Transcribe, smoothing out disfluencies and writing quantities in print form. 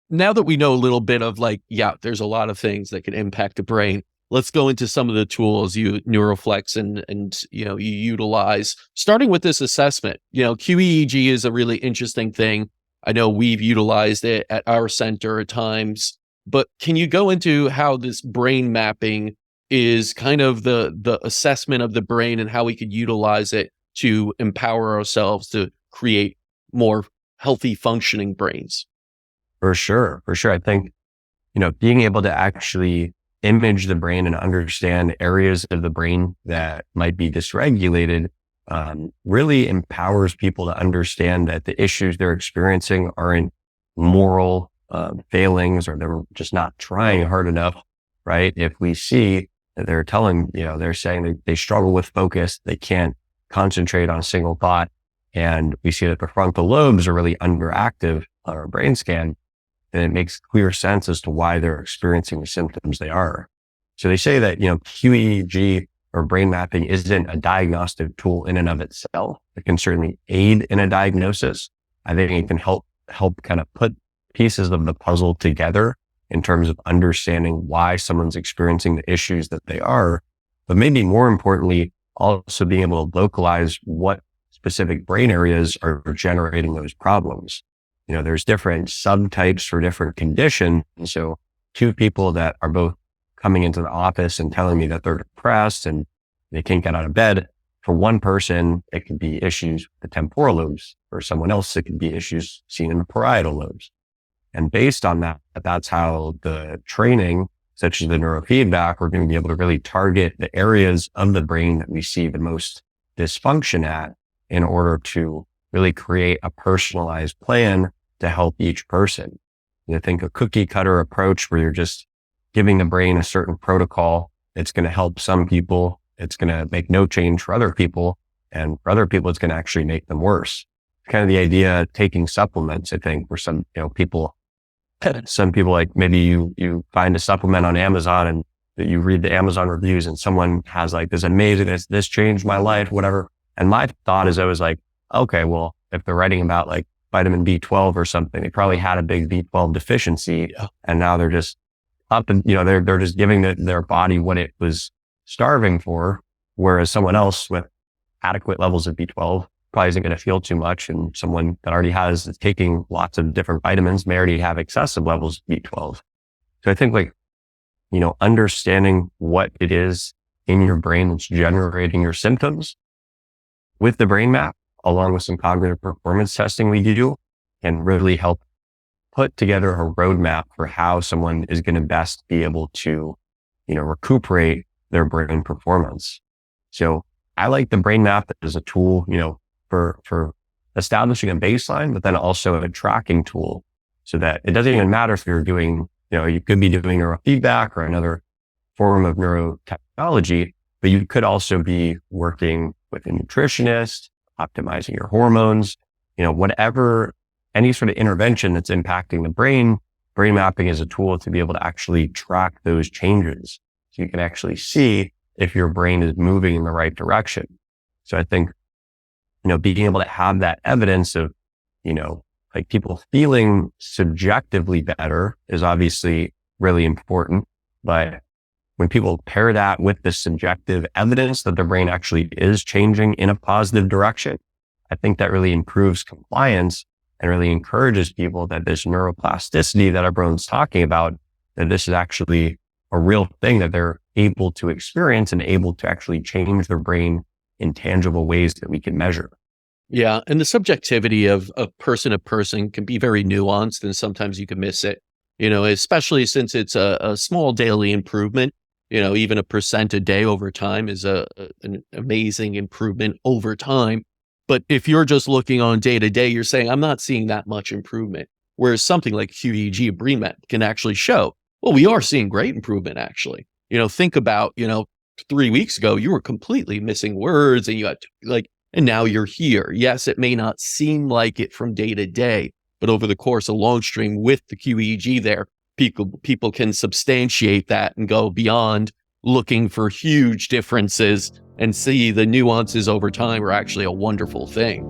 now that we know a little bit of like, yeah, there's a lot of things that can impact the brain. Let's go into some of the tools you NeuroFlex and you utilize. Starting with this assessment, QEEG is a really interesting thing. I know we've utilized it at our center at times, but can you go into how this brain mapping is kind of the assessment of the brain and how we could utilize it to empower ourselves to create more healthy functioning brains? For sure. I think, being able to actually image the brain and understand areas of the brain that might be dysregulated really empowers people to understand that the issues they're experiencing aren't moral failings, or they're just not trying hard enough, right? If we see that they're saying that they struggle with focus, they can't concentrate on a single thought, and we see that the frontal lobes are really underactive on our brain scan, then it makes clear sense as to why they're experiencing the symptoms they are. So they say that, QEEG or brain mapping isn't a diagnostic tool in and of itself. It can certainly aid in a diagnosis. I think it can help kind of put pieces of the puzzle together in terms of understanding why someone's experiencing the issues that they are, but maybe more importantly, also being able to localize what specific brain areas are generating those problems. There's different subtypes for different conditions. And so two people that are both coming into the office and telling me that they're depressed and they can't get out of bed. For one person, it could be issues with the temporal lobes. For someone else, it could be issues seen in the parietal lobes. And based on that, that's how the training, such as the neurofeedback, we're going to be able to really target the areas of the brain that we see the most dysfunction at in order to really create a personalized plan to help each person. Think a cookie cutter approach where you're just giving the brain a certain protocol. It's going to help some people. It's going to make no change for other people. And for other people, it's going to actually make them worse. Kind of the idea of taking supplements, I think, where some people like maybe you find a supplement on Amazon and you read the Amazon reviews and someone has like this amazing, this changed my life, whatever. And my thought is always like, okay, well, if they're writing about like vitamin B12 or something, they probably had a big B12 deficiency, and now they're just up and, they're just giving their body what it was starving for. Whereas someone else with adequate levels of B12 probably isn't going to feel too much. And someone that already is taking lots of different vitamins may already have excessive levels of B12. So I think understanding what it is in your brain that's generating your symptoms with the brain map, along with some cognitive performance testing we do, can really help put together a roadmap for how someone is going to best be able to, recuperate their brain performance. So I like the brain map as a tool, for establishing a baseline, but then also a tracking tool so that it doesn't even matter if you're doing, you could be doing neurofeedback or another form of neurotechnology, but you could also be working with a nutritionist, optimizing your hormones, whatever, any sort of intervention that's impacting the brain mapping is a tool to be able to actually track those changes. So you can actually see if your brain is moving in the right direction. So I think, being able to have that evidence of, like people feeling subjectively better is obviously really important. But when people pair that with the subjective evidence that the brain actually is changing in a positive direction, I think that really improves compliance and really encourages people that this neuroplasticity that everyone's talking about, that this is actually a real thing that they're able to experience and able to actually change their brain in tangible ways that we can measure. Yeah. And the subjectivity of person to person can be very nuanced, and sometimes you can miss it, especially since it's a small daily improvement. Even a % a day over time is an amazing improvement over time. But if you're just looking on day to day, you're saying, I'm not seeing that much improvement. Whereas something like QEEG brain map can actually show, well, we are seeing great improvement, actually. Think about, 3 weeks ago, you were completely missing words and you had and now you're here. Yes, it may not seem like it from day to day, but over the course of long stream with the QEEG there, people can substantiate that and go beyond looking for huge differences and see the nuances over time are actually a wonderful thing.